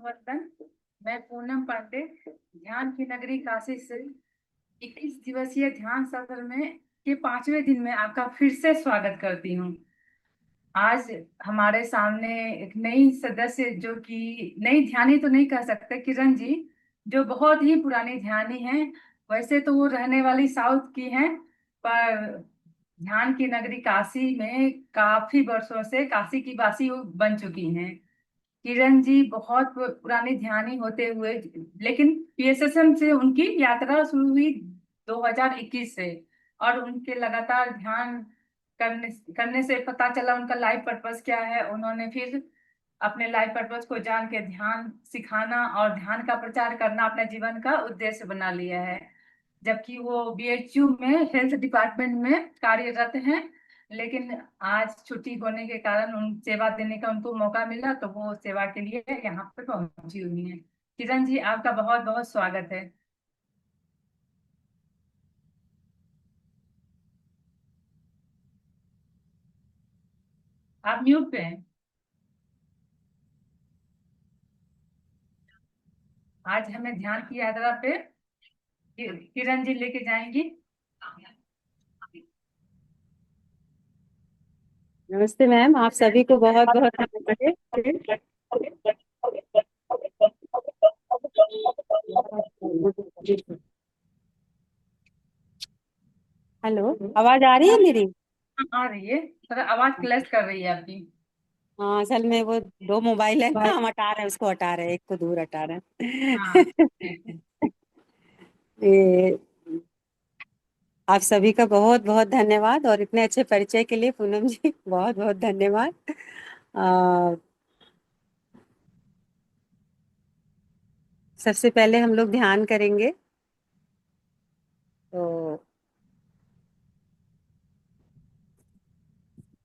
वतन। मैं पूनम पांडे ध्यान की नगरी काशी से 21 दिवसीय ध्यान सत्र में के 5वें दिन में आपका फिर से स्वागत करती हूँ। आज हमारे सामने एक नई सदस्य, जो कि नई ध्यानी तो नहीं कह सकते, किरण जी, जो बहुत ही पुरानी ध्यानी हैं। वैसे तो वो रहने वाली साउथ की हैं, पर ध्यान की नगरी काशी में काफी वर्षों से काशी की वासी वो बन चुकी हैं। किरण जी बहुत पुरानी ध्यानी होते हुए, लेकिन पीएसएसएम से उनकी यात्रा शुरू हुई 2021 से। और उनके लगातार ध्यान करने करने से पता चला उनका लाइफ पर्पस क्या है। उन्होंने फिर अपने लाइफ पर्पस को जान के ध्यान सिखाना और ध्यान का प्रचार करना अपने जीवन का उद्देश्य बना लिया है। जबकि वो बीएचयू में हेल्थ डिपार्टमेंट में कार्यरत हैं, लेकिन आज छुट्टी होने के कारण उन सेवा देने का उनको मौका मिला, तो वो सेवा के लिए यहाँ पे पहुंची हुई हैं। किरण जी, आपका बहुत बहुत स्वागत है। आप म्यूट पे हैं। आज हमें ध्यान की यात्रा पे किरण जी लेके जाएंगी। नमस्ते मैम, आप सभी को बहुत बहुत नमस्ते। हेलो, आवाज आ रही है मेरी? आ रही है, थोड़ा आवाज क्लैश कर रही है आपकी। हाँ, असल में वो दो मोबाइल है ना, हम हटा रहे हैं, उसको हटा रहे हैं, एक को दूर हटा रहे हाँ, हैं। ठीक है। ये आप सभी का बहुत बहुत धन्यवाद, और इतने अच्छे परिचय के लिए पूनम जी बहुत बहुत धन्यवाद। आ, सबसे पहले हम लोग ध्यान करेंगे। तो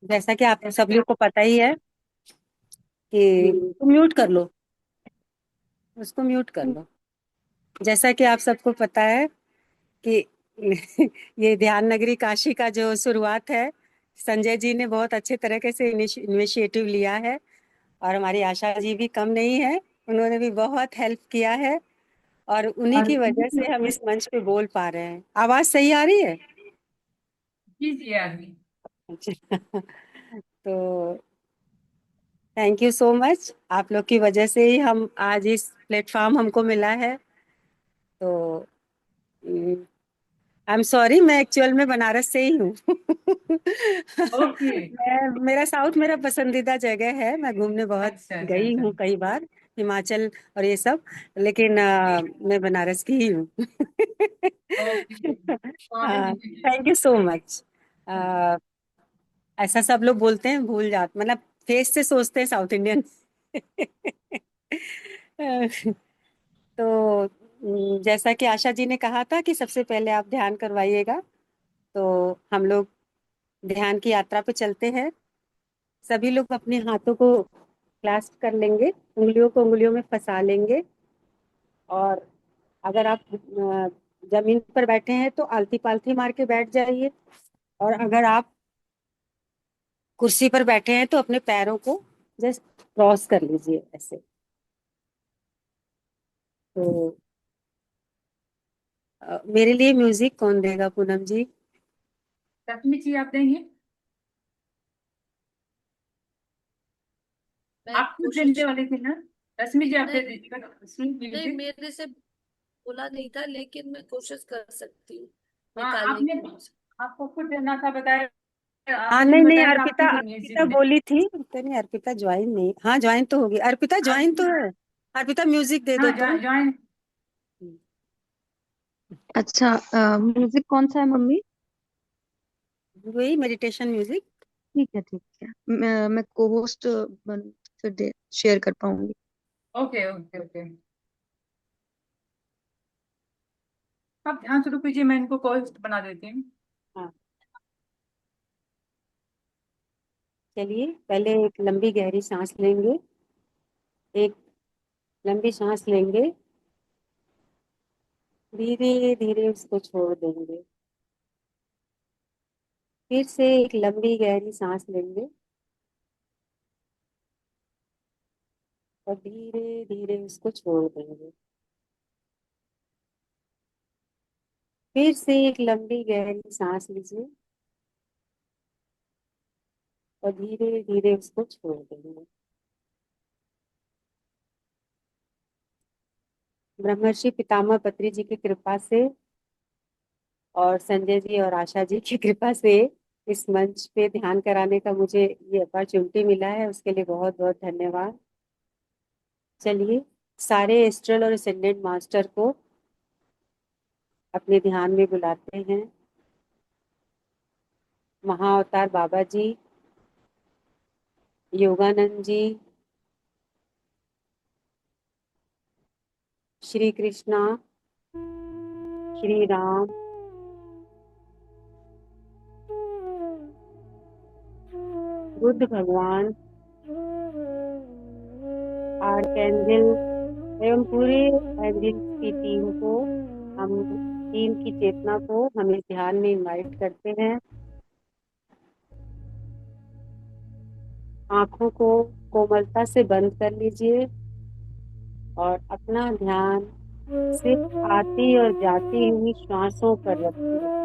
जैसा कि आप सब लोग को पता ही है कि म्यूट कर लो, उसको म्यूट कर लो। जैसा कि आप सबको पता है कि ये ध्यान नगरी काशी का जो शुरुआत है, संजय जी ने बहुत अच्छे तरीके से इनिशिएटिव लिया है, और हमारी आशा जी भी कम नहीं है, उन्होंने भी बहुत हेल्प किया है, और उन्हीं की वजह से हम इस मंच पे बोल पा रहे हैं। आवाज सही आ रही है? जी जी, आदमी। तो थैंक यू सो मच, आप लोग की वजह से ही हम आज इस प्लेटफॉर्म हमको मिला है। तो आई एम सॉरी, मैं एक्चुअल में बनारस से ही हूँ। ओके। मेरा साउथ मेरा पसंदीदा जगह है, मैं घूमने बहुत अच्छा अच्छा गई अच्छा। हूँ कई बार, हिमाचल और ये सब, लेकिन मैं बनारस की ही हूँ। Okay. Thank you so much. ऐसा सब लोग बोलते हैं, भूल जाते, मतलब फेस से सोचते हैं साउथ इंडियन। तो जैसा कि आशा जी ने कहा था कि सबसे पहले आप ध्यान करवाइएगा, तो हम लोग ध्यान की यात्रा पे चलते हैं। सभी लोग अपने हाथों को क्लास्प कर लेंगे, उंगलियों को उंगलियों में फंसा लेंगे, और अगर आप जमीन पर बैठे हैं तो आलती पालती मार के बैठ जाइए, और अगर आप कुर्सी पर बैठे हैं तो अपने पैरों को जस्ट क्रॉस कर लीजिए ऐसे। तो मेरे लिए म्यूजिक कौन देगा पूनम जी? रश्मि जी, आप देंगे? मैं आप खुद देने कोशिश वाले थे ना? रश्मि जी, आप दे नहीं दीजिएगा नहीं, म्यूजिक। मेरे से बोला नहीं था, लेकिन मैं कोशिश कर सकती हूँ हाँ, निकालने आपने, की। आपको खुद देना था, बताया। हाँ, आपने नहीं नहीं, बताया था आप अर्पिता खुद अर्पिता म्यूजिक दे। बोली थी, पता नहीं अर्पिता ज्वाइन नहीं, हाँ ज्वाइन तो होगी, अर्पिता ज्वाइन तो है। अर्पिता म्यूजिक दे दो हाँ, तुम। ज्वाइन। अच्छा, म्यूजिक कौन सा है मम्मी? वही मेडिटेशन म्यूजिक। ठीक है ठीक है, मैं को होस्ट बन फिर दे शेयर कर पाऊंगी। Okay okay okay. आप ध्यान शुरू कीजिए, मैं इनको कॉल बना देती हूँ। हाँ, चलिए पहले एक लंबी गहरी सांस लेंगे, एक लंबी सांस लेंगे, धीरे धीरे उसको छोड़ देंगे, फिर से एक लंबी गहरी सांस लेंगे, और धीरे धीरे उसको छोड़ देंगे। फिर से एक लंबी गहरी सांस लीजिए और धीरे धीरे उसको छोड़ देंगे। ब्रह्मर्षि पितामह पत्री जी की कृपा से और संजय जी और आशा जी की कृपा से इस मंच पे ध्यान कराने का मुझे ये अपॉर्चुनिटी मिला है, उसके लिए बहुत बहुत धन्यवाद। चलिए, सारे एस्ट्रल और असेंडेंट मास्टर को अपने ध्यान में बुलाते हैं। महाअवतार बाबा जी, योगानंद जी, श्री कृष्णा, श्री राम, बुद्ध भगवान, आर्कएंजल एवं पूरे एंजल्स की टीम को, हम टीम की चेतना को हम इस ध्यान में इनवाइट करते हैं। आंखों को कोमलता से बंद कर लीजिए और अपना ध्यान सिर्फ आती और जाती हुई श्वासों पर रखिए।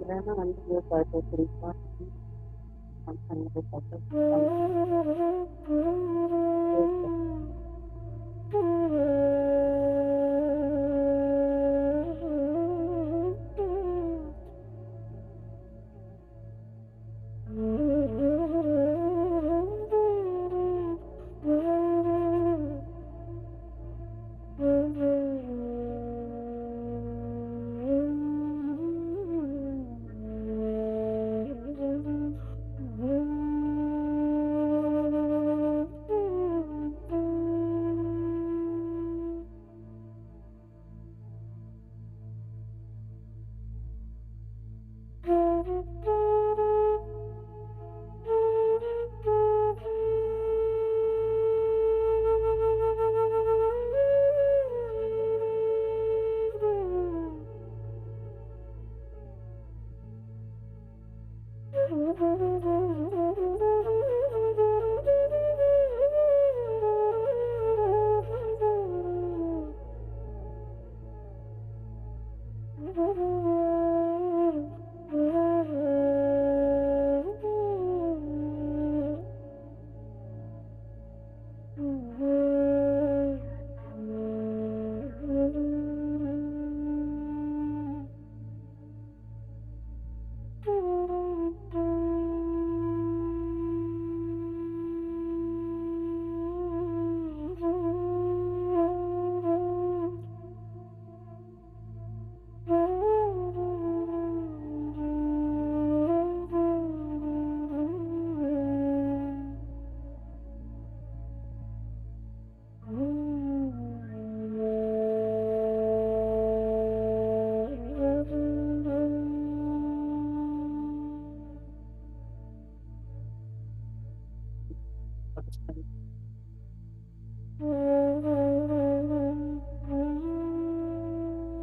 रहना अंदर वो करते तरीका हम अंदर करते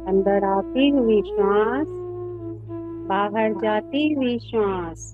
अंदर आती हुई श्वास, बाहर जाती हुई श्वास।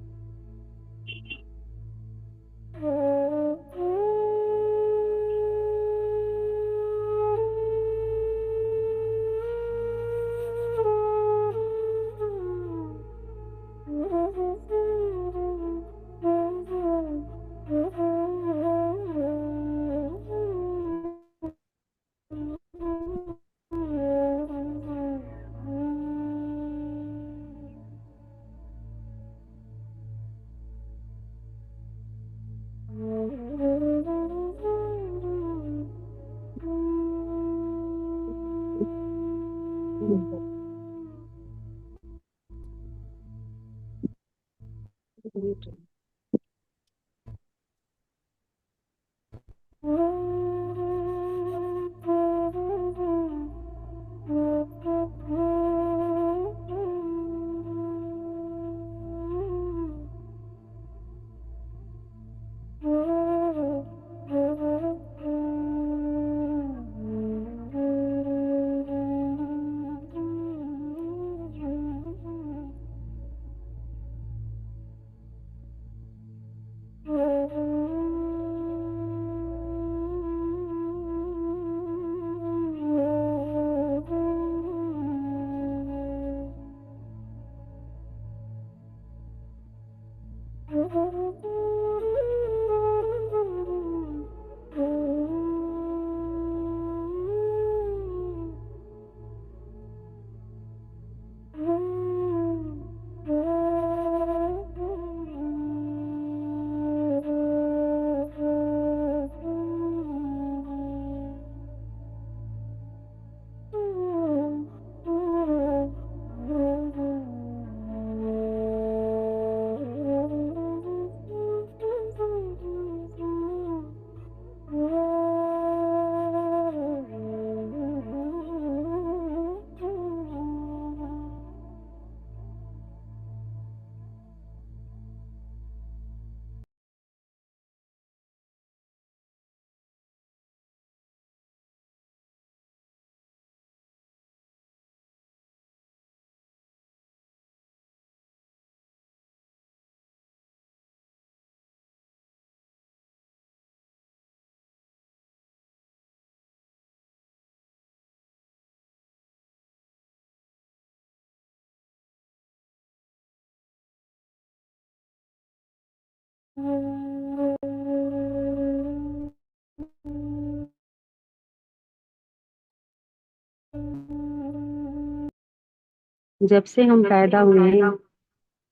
जब से हम पैदा हुए हैं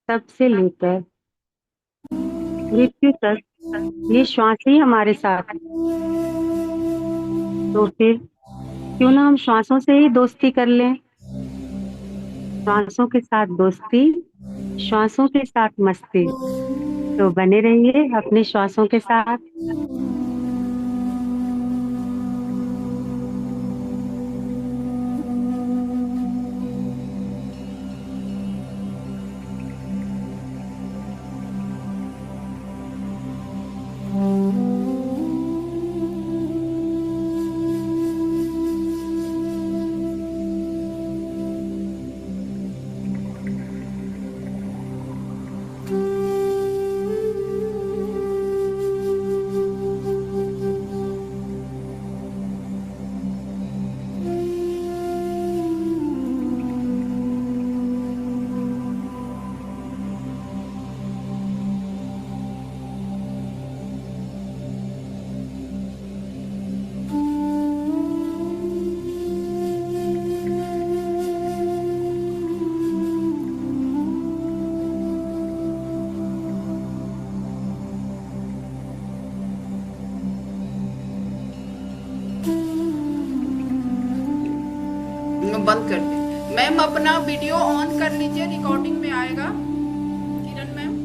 तब से लेकर मृत्यु तक ये श्वास ही हमारे साथ है। तो फिर क्यों ना हम श्वासों से ही दोस्ती कर लें। श्वासों के साथ दोस्ती, श्वासों के साथ मस्ती। तो बने रहिए अपने श्वासों के साथ। बंद कर दे मैम। अपना वीडियो ऑन कर लीजिए, रिकॉर्डिंग में आएगा। किरण मैम,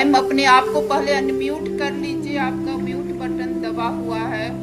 मैम अपने आप को पहले अनम्यूट कर लीजिए, आपका म्यूट बटन दबा हुआ है।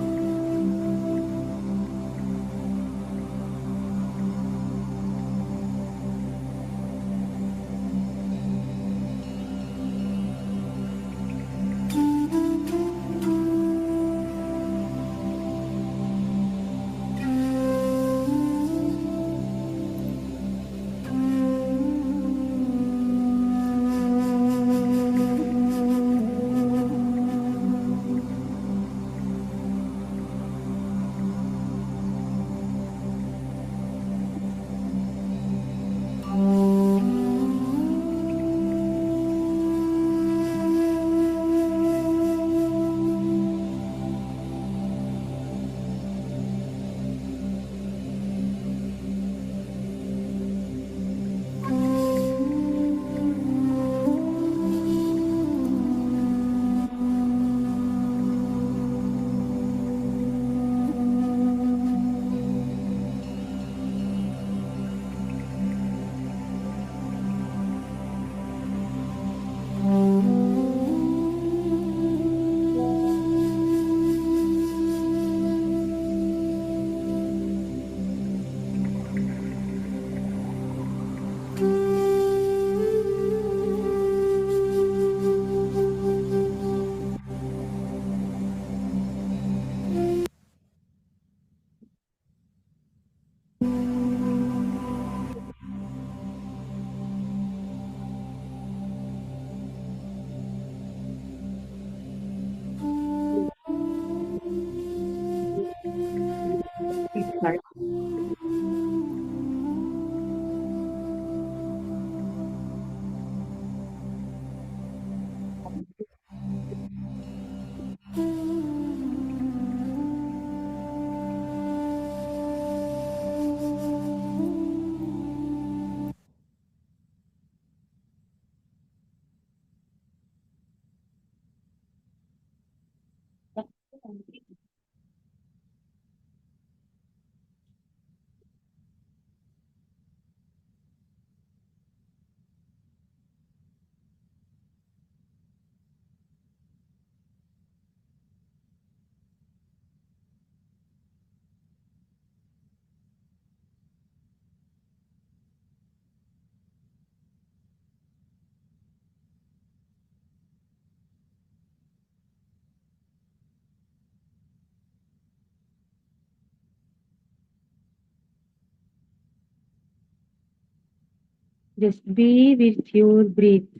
Just be with your breath.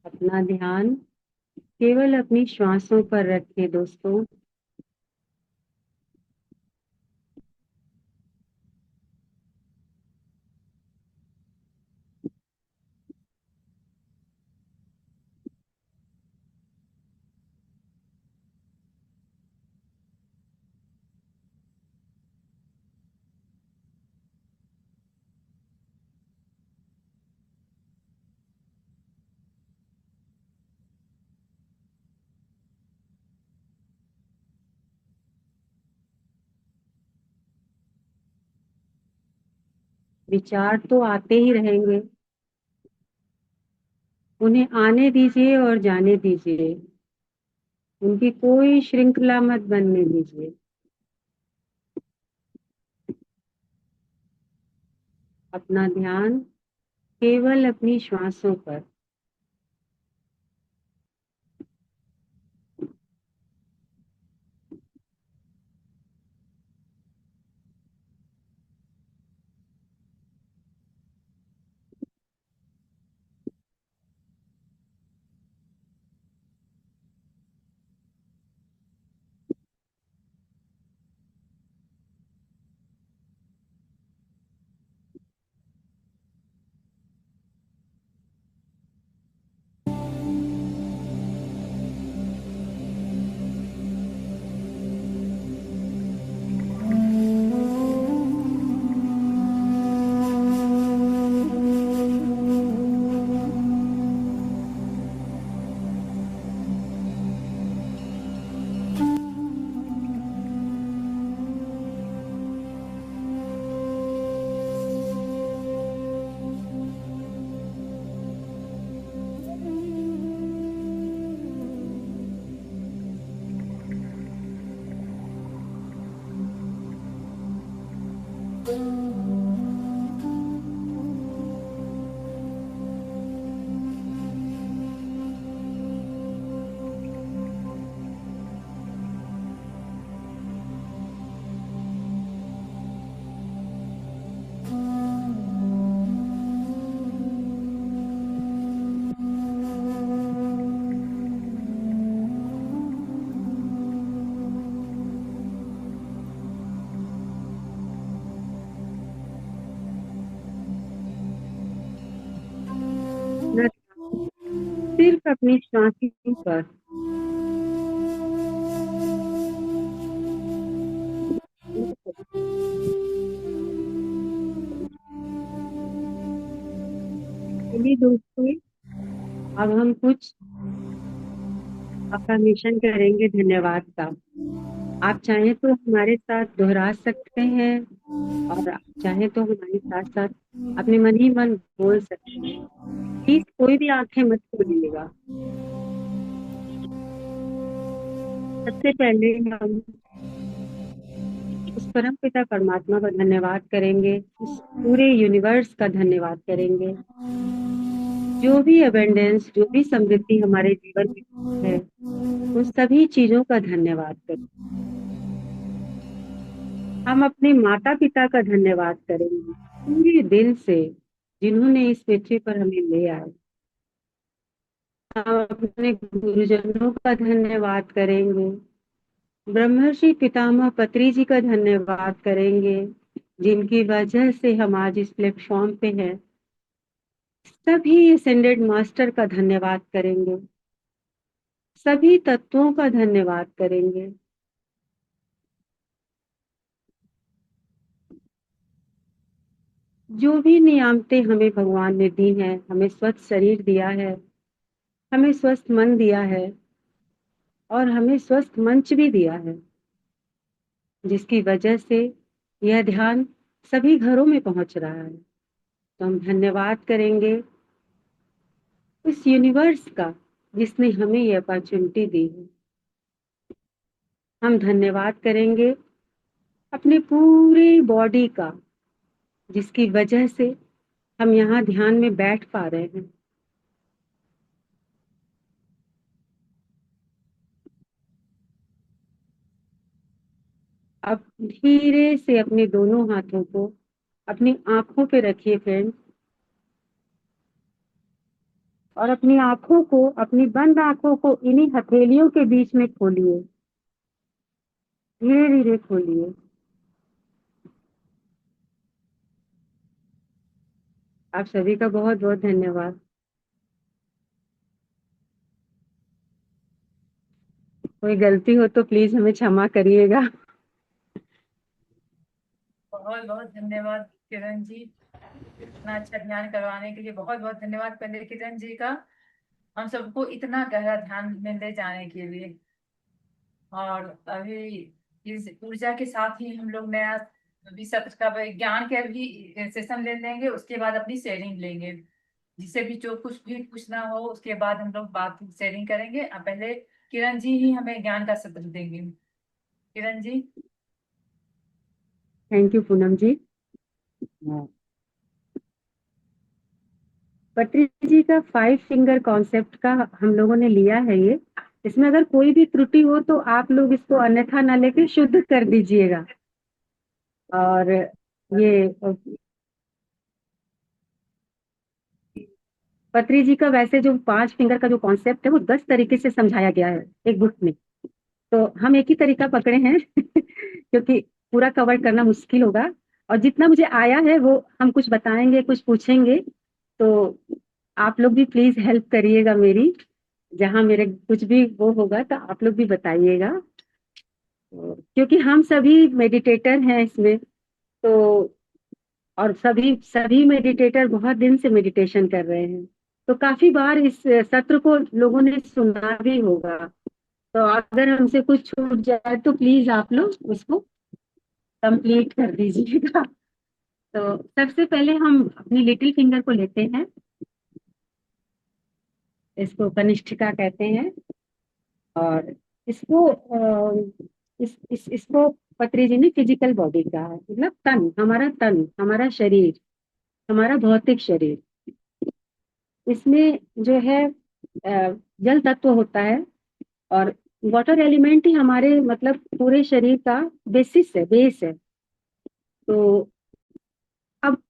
अपना ध्यान केवल अपनी श्वासों पर रखिए दोस्तों। विचार तो आते ही रहेंगे, उन्हें आने दीजिए और जाने दीजिए, उनकी कोई श्रृंखला मत बनने दीजिए। अपना ध्यान केवल अपनी श्वासों पर। अपनी सांसों पर चलिए दोस्तों, अब हम कुछ अफर्मेशन करेंगे धन्यवाद का। आप चाहें तो हमारे साथ दोहरा सकते हैं और आप चाहें तो हमारे साथ साथ अपने मन ही मन बोल सकते हैं। प्लीज कोई भी आंखें मत खोलिएगा। सबसे पहले हम उस परम पिता परमात्मा का धन्यवाद करेंगे, उस पूरे यूनिवर्स का धन्यवाद करेंगे, जो भी अबेंडेंस, जो भी समृद्धि हमारे जीवन में है, उन सभी चीजों का धन्यवाद करें। हम अपने माता पिता का धन्यवाद करेंगे पूरे दिल से, जिन्होंने इस पृथ्वी पर हमें ले आए। हम अपने गुरुजनों का धन्यवाद करेंगे, ब्रह्मर्षि पितामह पत्री जी का धन्यवाद करेंगे, जिनकी वजह से हम आज इस प्लेटफॉर्म पे हैं। सभी असेंडेड मास्टर का धन्यवाद करेंगे, सभी तत्वों का धन्यवाद करेंगे। जो भी नियामतें हमें भगवान ने दी हैं, हमें स्वस्थ शरीर दिया है, हमें स्वस्थ मन दिया है और हमें स्वस्थ मंच भी दिया है, जिसकी वजह से यह ध्यान सभी घरों में पहुंच रहा है। तो हम धन्यवाद करेंगे उस यूनिवर्स का जिसने हमें ये अपॉर्चुनिटी दी है। हम धन्यवाद करेंगे अपने पूरे बॉडी का, जिसकी वजह से हम यहाँ ध्यान में बैठ पा रहे हैं। अब धीरे से अपने दोनों हाथों को अपनी आंखों पे रखिए फ्रेंड्स, और अपनी आंखों को, अपनी बंद आंखों को इन्हीं हथेलियों के बीच में खोलिए, धीरे धीरे खोलिए। आप सभी का बहुत बहुत धन्यवाद। कोई गलती हो तो प्लीज हमें क्षमा करिएगा। बहुत बहुत धन्यवाद किरण जी, इतना अच्छा ध्यान करवाने के लिए बहुत बहुत धन्यवाद पहले किरण जी का, हम सबको इतना गहरा ध्यान में ले जाने के लिए। और अभी इस ऊर्जा के साथ ही हम लोग नया अभी सत्र का विज्ञान के भी सेशन ले लेंगे, उसके बाद अपनी शेयरिंग लेंगे, जिससे भी जो कुछ भी पूछना हो उसके बाद हम लोग बात शेयरिंग करेंगे। अब पहले किरण जी ही हमें ज्ञान का सत्र देंगे। किरण जी। थैंक यू पूनम जी। पत्री जी का 5 फिंगर कॉन्सेप्ट का हम लोगों ने लिया है ये। इसमें अगर कोई भी त्रुटि हो तो आप लोग इसको अन्यथा ना लेके शुद्ध कर दीजिएगा। और ये पत्री जी का वैसे जो 5 फिंगर का जो कॉन्सेप्ट है वो 10 तरीके से समझाया गया है एक बुक में, तो हम एक ही तरीका पकड़े हैं क्योंकि पूरा कवर करना मुश्किल होगा। और जितना मुझे आया है वो हम कुछ बताएंगे, कुछ पूछेंगे, तो आप लोग भी प्लीज हेल्प करिएगा मेरी, जहां मेरे कुछ भी वो होगा तो आप लोग भी बताइएगा, क्योंकि हम सभी मेडिटेटर हैं इसमें। तो और सभी सभी मेडिटेटर बहुत दिन से मेडिटेशन कर रहे हैं, तो काफी बार इस सत्र को लोगों ने सुना भी होगा। तो अगर हमसे कुछ छूट जाए तो प्लीज आप लोग उसको कंप्लीट कर दीजिएगा। तो सबसे पहले हम अपनी लिटिल फिंगर को लेते हैं, इसको कनिष्ठिका कहते हैं। और इसको इसको पत्री जी ने फिजिकल बॉडी कहा है, मतलब तन, हमारा शरीर, हमारा भौतिक शरीर। इसमें जो है जल तत्व होता है और वाटर एलिमेंट ही हमारे मतलब पूरे शरीर का बेसिस है, बेस है। तो अब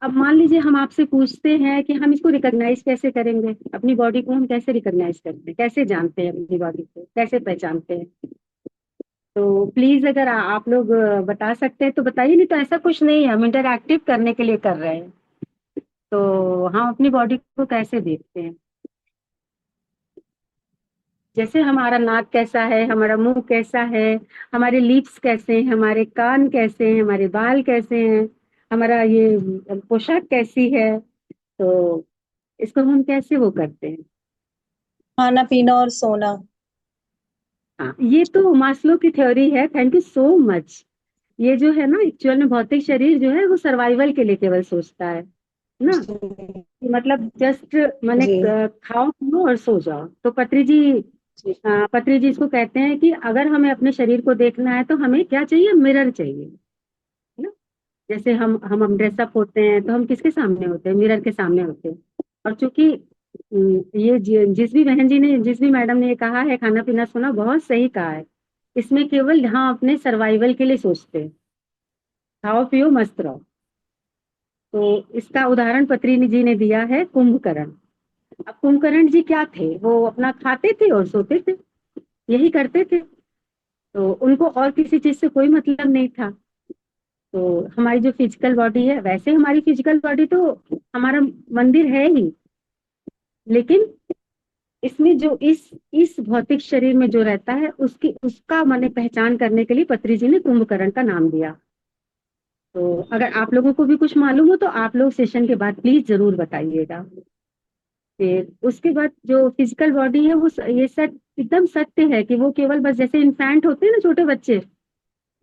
अब मान लीजिए हम आपसे पूछते हैं कि हम इसको रिकॉग्नाइज कैसे करेंगे, अपनी बॉडी को हम कैसे रिकॉग्नाइज करते हैं, कैसे जानते हैं, अपनी बॉडी को कैसे पहचानते हैं। तो प्लीज अगर आप लोग बता सकते हैं तो बताइए, नहीं तो ऐसा कुछ नहीं है, हम इंटरएक्टिव करने के लिए कर रहे हैं। तो हम अपनी बॉडी को कैसे देखते हैं? जैसे हमारा नाक कैसा है, हमारा मुंह कैसा है, हमारे लिप्स कैसे हैं, हमारे कान कैसे हैं, हमारे बाल कैसे हैं, हमारा ये पोशाक कैसी है, तो इसको हम कैसे वो करते हैं। खाना पीना और सोना। हाँ, ये तो मास्लो की थ्योरी है। Thank you so much. ये जो है ना, एक्चुअल में भौतिक शरीर जो है वो सर्वाइवल के लिए केवल सोचता है ना, जी मतलब जस्ट माने जी खाओ पियो और सो जाओ। तो जी पत्री जी इसको कहते हैं कि अगर हमें अपने शरीर को देखना है तो हमें क्या चाहिए, मिरर चाहिए, है ना। जैसे हम ड्रेसअप होते हैं तो हम किसके सामने होते हैं, मिरर के सामने होते हैं। और चूंकि जिस भी मैडम ने ये कहा है, खाना पीना सोना, बहुत सही कहा है। इसमें केवल हाँ अपने सर्वाइवल के लिए सोचते हैं, खाओ पियो मस्त रहो। तो इसका उदाहरण पत्री जी ने दिया है कुंभकर्ण। अब कुंभकर्ण जी क्या थे, वो अपना खाते थे और सोते थे, यही करते थे। तो उनको और किसी चीज से कोई मतलब नहीं था। तो हमारी जो फिजिकल बॉडी है, वैसे हमारी फिजिकल बॉडी तो हमारा मंदिर है ही, लेकिन इसमें जो इस भौतिक शरीर में जो रहता है, उसका माने पहचान करने के लिए पत्री जी ने कुंभकर्ण का नाम दिया। तो अगर आप लोगों को भी कुछ मालूम हो तो आप लोग सेशन के बाद प्लीज जरूर बताइएगा। फिर उसके बाद जो फिजिकल बॉडी है वो ये सच एकदम सत्य है कि वो केवल बस जैसे इन्फेंट होते हैं ना, छोटे बच्चे,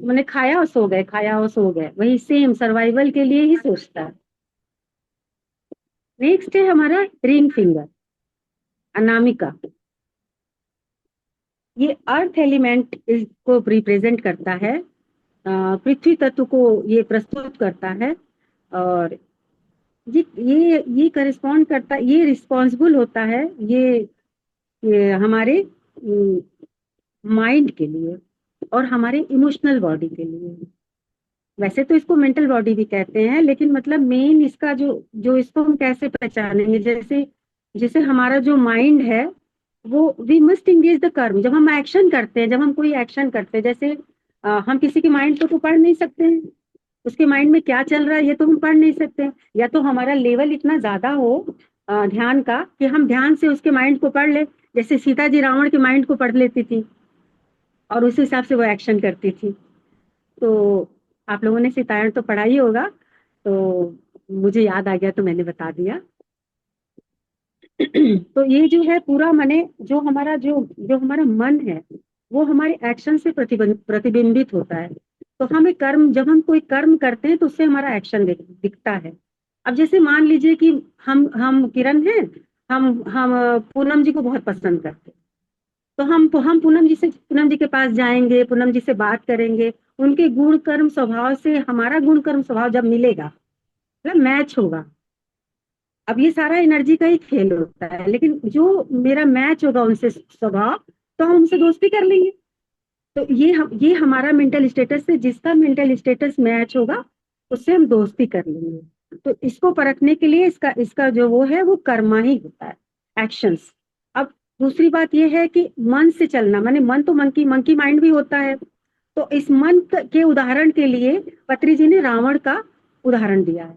मैंने खाया और सो गए, खाया और सो गए, वही सेम सर्वाइवल के लिए ही सोचता है। नेक्स्ट है हमारा रिंग फिंगर, अनामिका। ये अर्थ एलिमेंट को रिप्रेजेंट करता है, पृथ्वी तत्व को ये प्रस्तुत करता है। और ये करिस्पॉन्ड करता, ये रिस्पॉन्सिबल होता है ये हमारे माइंड के लिए और हमारे इमोशनल बॉडी के लिए। वैसे तो इसको मेंटल बॉडी भी कहते हैं, लेकिन मतलब मेन इसका जो जो इसको हम कैसे पहचानेंगे, जैसे जैसे हमारा जो माइंड है वो वी मस्ट इंगेज द कर्म। जब हम एक्शन करते हैं, जब हम कोई एक्शन करते हैं, जैसे हम किसी के माइंड को तो पढ़ नहीं सकते हैं, उसके माइंड में क्या चल रहा है ये तो हम पढ़ नहीं सकते। या तो हमारा लेवल इतना ज्यादा हो ध्यान का कि हम ध्यान से उसके माइंड को पढ़ ले, जैसे सीता जी रावण के माइंड को पढ़ लेती थी और उस हिसाब से वो एक्शन करती थी। तो आप लोगों ने सीतायण तो पढ़ा ही होगा, तो मुझे याद आ गया तो मैंने बता दिया। तो ये जो है पूरा माने जो हमारा मन है वो हमारे एक्शन से प्रतिबिंबित होता है। तो हमें कर्म, जब हम कोई कर्म करते हैं तो उससे हमारा एक्शन दिखता है। अब जैसे मान लीजिए कि हम किरण हैं, हम पूनम जी को बहुत पसंद करते हैं, तो हम पूनम जी के पास जाएंगे, पूनम जी से बात करेंगे, उनके गुण कर्म स्वभाव से हमारा गुण कर्म स्वभाव जब मिलेगा, मतलब मैच होगा। अब ये सारा एनर्जी का ही खेल होता है, लेकिन जो मेरा मैच होगा उनसे स्वभाव, तो हम उनसे दोस्ती कर लेंगे। तो ये हमारा मेंटल स्टेटस है, जिसका मेंटल स्टेटस मैच होगा उससे हम दोस्ती कर लेंगे। तो इसको परखने के लिए इसका इसका जो वो है वो कर्मा ही होता है, एक्शंस। अब दूसरी बात ये है कि मन से चलना, माने मन तो मंकी माइंड भी होता है। तो इस मन के उदाहरण के लिए पत्री जी ने रावण का उदाहरण दिया है।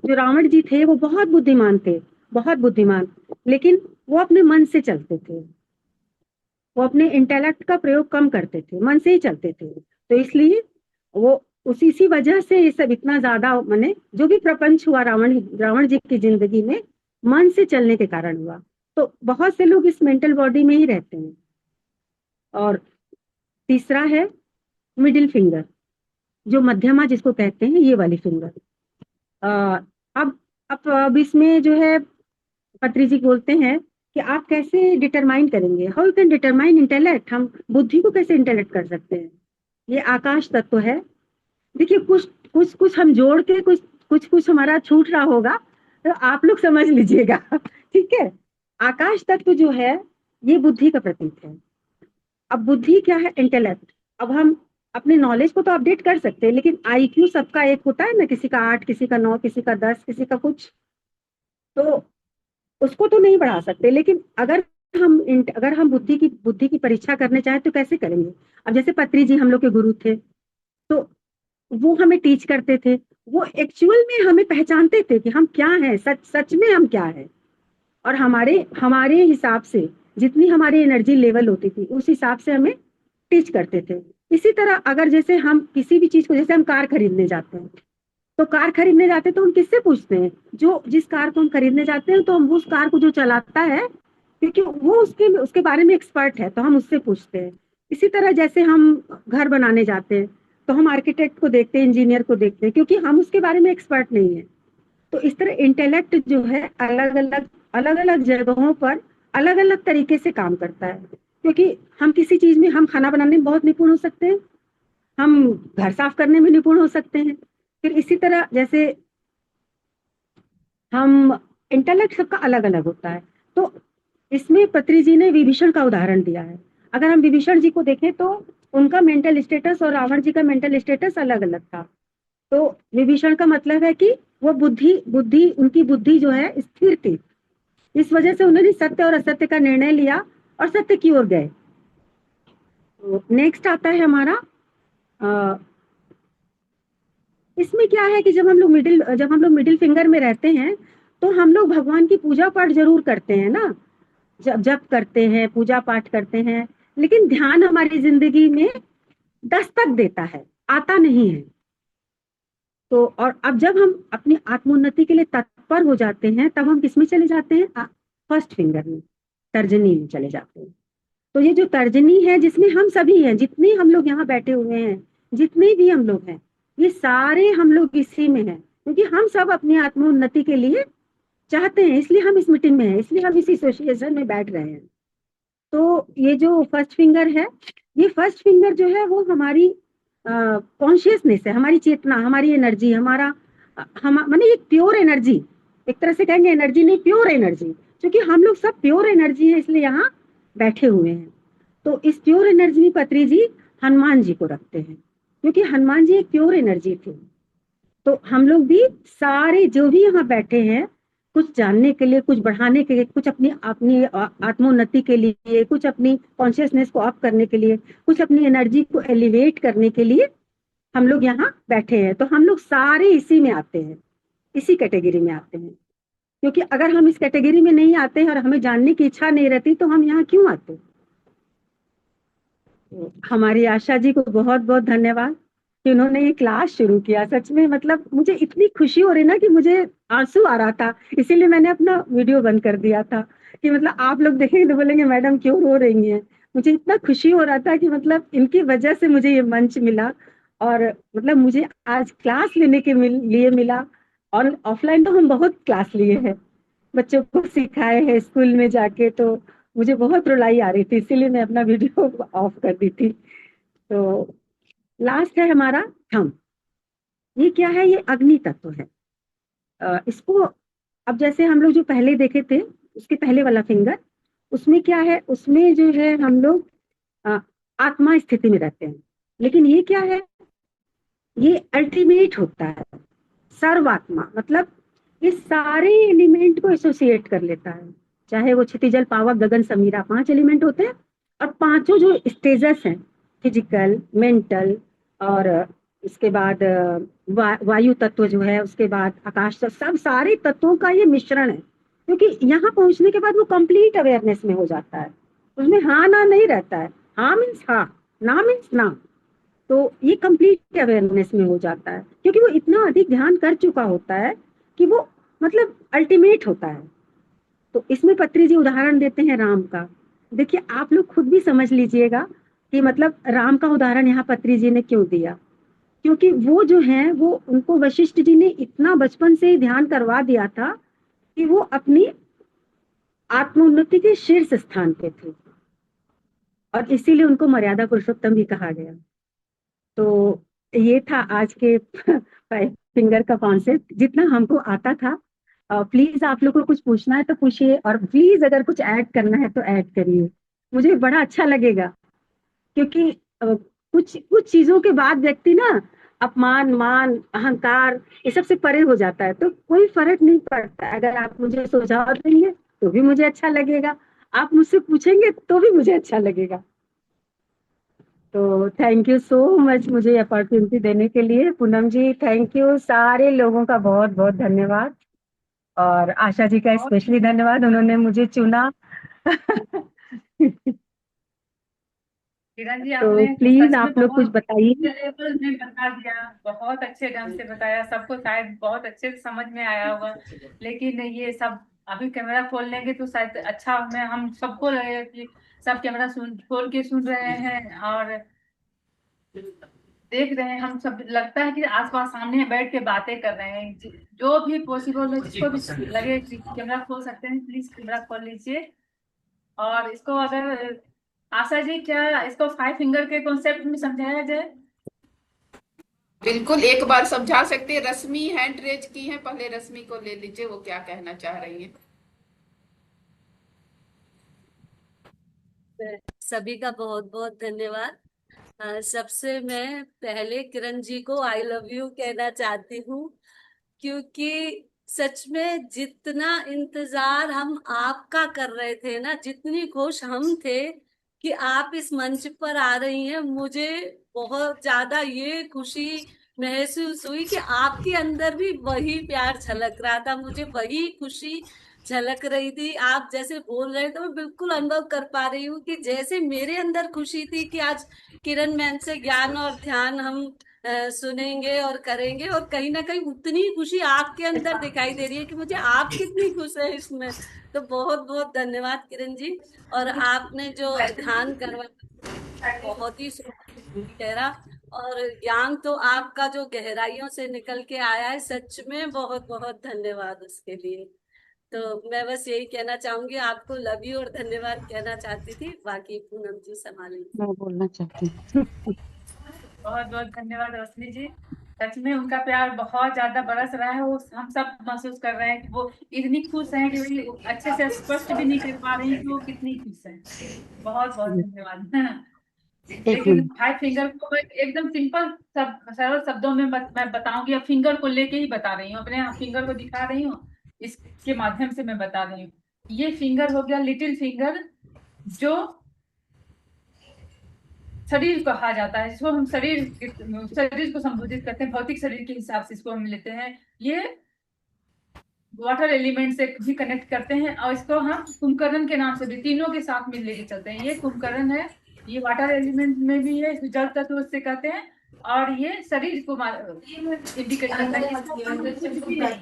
जो रावण जी थे वो बहुत बुद्धिमान थे, बहुत बुद्धिमान, लेकिन वो अपने मन से चलते थे, वो अपने इंटेलेक्ट का प्रयोग कम करते थे, मन से ही चलते थे। तो इसलिए वो इसी वजह से ये सब इतना ज्यादा, माने जो भी प्रपंच हुआ रावण जी की जिंदगी में मन से चलने के कारण हुआ। तो बहुत से लोग इस मेंटल बॉडी में ही रहते हैं। और तीसरा है मिडिल फिंगर, जो मध्यमा जिसको कहते हैं, ये वाली फिंगर। अ, अब इसमें जो है पत्री जी बोलते हैं कि आप कैसे डिटरमाइन करेंगे, how you can determine intellect, हम बुद्धि को कैसे इंटेलेक्ट कर सकते हैं। ये आकाश तत्व है। देखिए कुछ कुछ कुछ हम जोड़ के कुछ हमारा छूट रहा होगा, तो आप लोग समझ लीजिएगा। ठीक है। आकाश तत्व जो है ये बुद्धि का प्रतीक है। अब बुद्धि क्या है, इंटेलेक्ट। अब हम अपने नॉलेज को तो अपडेट कर सकते हैं, लेकिन आईक्यू सबका एक होता है ना, किसी का 8, किसी का 9, किसी का 10, किसी का कुछ, तो उसको तो नहीं बढ़ा सकते। लेकिन अगर हम बुद्धि की परीक्षा करने चाहें तो कैसे करेंगे। अब जैसे पत्री जी हम लोग के गुरु थे, तो वो हमें टीच करते थे, वो एक्चुअल में हमें पहचानते थे कि हम क्या हैं, सच सच में हम क्या है। और हमारे हमारे हिसाब से जितनी हमारी एनर्जी लेवल होती थी उस हिसाब से हमें टीच करते थे। इसी तरह अगर जैसे हम किसी भी चीज को, जैसे हम कार खरीदने जाते हैं, तो कार खरीदने जाते हैं तो हम किससे पूछते हैं? जो जिस कार को हम खरीदने जाते हैं तो हम उस कार को जो चलाता है, क्योंकि वो उसके उसके बारे में एक्सपर्ट है, तो हम उससे पूछते हैं। इसी तरह जैसे हम घर बनाने जाते हैं तो हम आर्किटेक्ट को देखते हैं, इंजीनियर को देखते हैं, क्योंकि हम उसके बारे में एक्सपर्ट नहीं है। तो इस तरह इंटेलेक्ट जो है अलग अलग जगहों पर अलग अलग तरीके से काम करता है। क्योंकि हम किसी चीज में, हम खाना बनाने में बहुत निपुण हो सकते हैं, हम घर साफ करने में निपुण हो सकते हैं। फिर इसी तरह जैसे हम, इंटेलेक्ट सबका अलग अलग होता है। तो इसमें पत्री जी ने विभीषण का उदाहरण दिया है। अगर हम विभीषण जी को देखें तो उनका मेंटल स्टेटस और रावण जी का मेंटल स्टेटस अलग अलग था। तो विभीषण का मतलब है कि वो बुद्धि बुद्धि उनकी बुद्धि जो है स्थिर थी, इस वजह से उन्होंने सत्य और असत्य का निर्णय लिया और सत्य की ओर गए। नेक्स्ट आता है हमारा, इसमें क्या है कि जब हम लोग मिडिल फिंगर में रहते हैं तो हम लोग भगवान की पूजा पाठ जरूर करते हैं ना, जब करते हैं, पूजा पाठ करते हैं, लेकिन ध्यान हमारी जिंदगी में दस्तक देता है, आता नहीं है। तो और अब जब हम अपनी आत्मोन्नति के लिए तत्पर हो जाते हैं तब हम किसमें चले जाते हैं? फर्स्ट फिंगर में, तर्जनी में चले जाते हैं। तो ये जो तर्जनी है जिसमें हम सभी हैं, जितने हम लोग यहाँ बैठे हुए हैं, जितने भी हम लोग हैं, ये सारे हम लोग इसी में हैं, क्योंकि हम सब अपनी आत्मोन्नति के लिए चाहते हैं, इसलिए हम इस मीटिंग में हैं, इसलिए हम इस एसोसिएशन में बैठ रहे हैं। तो ये जो फर्स्ट फिंगर है, ये फर्स्ट फिंगर जो है वो हमारी कॉन्शियसनेस है, हमारी चेतना, हमारी एनर्जी, हमारा हम माने एक प्योर एनर्जी, एक तरह से कहेंगे एनर्जी नहीं, प्योर एनर्जी, क्योंकि हम लोग सब प्योर एनर्जी है, इसलिए यहाँ बैठे हुए हैं। तो इस प्योर एनर्जी में पत्री जी हनुमान जी को रखते हैं, क्योंकि हनुमान जी एक प्योर एनर्जी थी। तो हम लोग भी सारे जो भी यहाँ बैठे हैं, कुछ जानने के लिए, कुछ बढ़ाने के लिए, कुछ अपनी अपनी आत्मोन्नति के लिए, कुछ अपनी कॉन्शियसनेस को अप करने के लिए, कुछ अपनी एनर्जी को एलिवेट करने के लिए हम लोग यहाँ बैठे हैं। तो हम लोग सारे इसी में आते हैं, इसी कैटेगरी में आते हैं। क्योंकि अगर हम इस कैटेगरी में नहीं आते और हमें जानने की इच्छा नहीं रहती तो हम यहाँ क्यों आते? हमारी आशा जी को बहुत बहुत धन्यवाद कि उन्होंने ये क्लास शुरू किया। सच में मतलब मुझे इतनी खुशी हो रही ना कि मुझे आंसू आ रहा था, इसीलिए मैंने अपना वीडियो बंद कर दिया था कि मतलब आप लोग देखेंगे तो बोलेंगे मैडम क्यों रो रही हैं। मुझे इतना खुशी हो रहा था कि मतलब इनकी वजह से मुझे ये मंच मिला, और मतलब मुझे आज क्लास लेने के लिए मिला। और ऑफलाइन तो हम बहुत क्लास लिए हैं, बच्चों को सिखाए हैं स्कूल में जाके, तो मुझे बहुत रुलाई आ रही थी, इसीलिए मैं अपना वीडियो ऑफ कर दी थी। तो लास्ट है हमारा थम। ये क्या है? ये अग्नि तत्व है। इसको अब जैसे हम लोग जो पहले देखे थे, उसके पहले वाला फिंगर, उसमें क्या है? उसमें जो है हम लोग आत्मा स्थिति में रहते हैं, लेकिन ये क्या है? ये अल्टीमेट होता है, सर्वात्मा, मतलब ये सारे एलिमेंट को एसोसिएट कर लेता है, चाहे वो क्षितिजल पावक गगन समीरा, 5 एलिमेंट होते हैं, और पांचों जो स्टेजेस हैं, फिजिकल, मेंटल, और इसके बाद वायु तत्व जो है, उसके बाद आकाश तत्व, सब सारे तत्वों का ये मिश्रण है। क्योंकि यहाँ पहुंचने के बाद वो कंप्लीट अवेयरनेस में हो जाता है, उसमें हाँ ना नहीं रहता है, हाँ मीन्स हाँ, ना मीन्स ना। तो ये कंप्लीट अवेयरनेस में हो जाता है, क्योंकि वो इतना अधिक ध्यान कर चुका होता है कि वो मतलब अल्टीमेट होता है। तो इसमें पत्री जी उदाहरण देते हैं राम का। देखिए आप लोग खुद भी समझ लीजिएगा कि मतलब राम का उदाहरण यहाँ पत्री जी ने क्यों दिया, क्योंकि वो जो है वो उनको वशिष्ठ जी ने इतना बचपन से ही ध्यान करवा दिया था कि वो अपनी आत्मोन्नति के शीर्ष स्थान पे थे, और इसीलिए उनको मर्यादा पुरुषोत्तम भी कहा गया। तो ये था आज के 5 फिंगर का कॉन्सेप्ट, जितना हमको आता था। प्लीज आप लोग को कुछ पूछना है तो पूछिए, और प्लीज अगर कुछ ऐड करना है तो ऐड करिए, मुझे बड़ा अच्छा लगेगा। क्योंकि कुछ कुछ चीजों के बाद व्यक्ति ना अपमान, मान, अहंकार, ये सब से परे हो जाता है, तो कोई फर्क नहीं पड़ता। अगर आप मुझे सुझाव देंगे तो भी मुझे अच्छा लगेगा, आप मुझसे पूछेंगे तो भी मुझे अच्छा लगेगा। तो थैंक यू सो मच मुझे अपॉर्चुनिटी देने के लिए। पूनम जी थैंक यू, सारे लोगों का बहुत बहुत धन्यवाद, और आशा जी का स्पेशली धन्यवाद, उन्होंने मुझे चुना। किरण जी, तो आपने प्लीज सच में आप लोग कुछ बहुत बताइए। लेवल में बता दिया, बहुत अच्छे ढंग से बताया, सबको शायद बहुत अच्छे से समझ में आया होगा। लेकिन ये सब अभी कैमरा खोल लेंगे तो शायद अच्छा, हमें हम सबको लगेगा कि सब कैमरा सुन खोल के सुन रहे हैं और देख रहे हैं। हम सब लगता है कि आसपास सामने बैठ के बातें कर रहे हैं। जो भी पॉसिबल है, जिसको भी लगे कि कैमरा खोल सकते हैं, प्लीज कैमरा खोल लीजिए। और इसको अगर आशा जी, क्या इसको 5 फिंगर के कॉन्सेप्ट में समझाया जाए? बिल्कुल, एक बार समझा सकते हैं। रश्मि हैंड रेज की है, पहले रश्मि को ले लीजिए, वो क्या कहना चाह रही है। सभी का बहुत बहुत धन्यवाद। सबसे मैं पहले किरण जी को आई लव यू कहना चाहती हूँ, क्योंकि सच में जितना इंतजार हम आपका कर रहे थे ना, जितनी खुश हम थे कि आप इस मंच पर आ रही हैं, मुझे बहुत ज्यादा ये खुशी महसूस हुई कि आपके अंदर भी वही प्यार झलक रहा था, मुझे वही खुशी झलक रही थी। आप जैसे बोल रहे थे मैं बिल्कुल अनुभव कर पा रही हूँ कि जैसे मेरे अंदर खुशी थी कि आज किरण मैम से ज्ञान और ध्यान हम सुनेंगे और करेंगे, और कहीं ना कहीं उतनी खुशी आपके अंदर दिखाई दे रही है कि मुझे आप कितनी खुश है इसमें। तो बहुत बहुत धन्यवाद किरण जी। और आपने जो ध्यान करवाया बहुत ही गहरा, और ज्ञान तो आपका जो गहराइयों से निकल के आया है, सच में बहुत बहुत धन्यवाद उसके लिए। तो मैं बस यही कहना चाहूंगी, आपको लव यू और धन्यवाद कहना चाहती थी, बाकी पूनम जी संभालेंगे। मैं बोलना चाहती हूँ। बहुत बहुत धन्यवाद रश्मि जी। सच में उनका प्यार बहुत ज्यादा बरस रहा है, वो हम सब महसूस कर रहे हैं कि वो इतनी खुश हैं कि भाई अच्छे से स्पष्ट भी नहीं कर पा रही कि वो कितनी खुश है। बहुत बहुत धन्यवाद। एक लेकिन मिनट। 5 फिंगर को मैं एकदम सिंपल सरल शब्दों में मैं बताऊंगी। अब फिंगर को लेके ही बता रही हूँ, अपने फिंगर को दिखा रही हूँ, इसके माध्यम से मैं बता रही हूँ। ये फिंगर हो गया लिटिल फिंगर, जो शरीर कहा जाता है, जिसको हम शरीर को संबोधित करते हैं, भौतिक शरीर के हिसाब से इसको हम लेते हैं। ये वाटर एलिमेंट से भी कनेक्ट करते हैं, और इसको हम कुंभकर्ण के नाम से भी तीनों के साथ में लेके चलते हैं। ये कुंभकर्ण है, ये वाटर एलिमेंट में भी है, इसको जल तत्व से कहते हैं। और ये शरीर को इंडिकेट करता है। इसका काम कुछ भी नहीं है।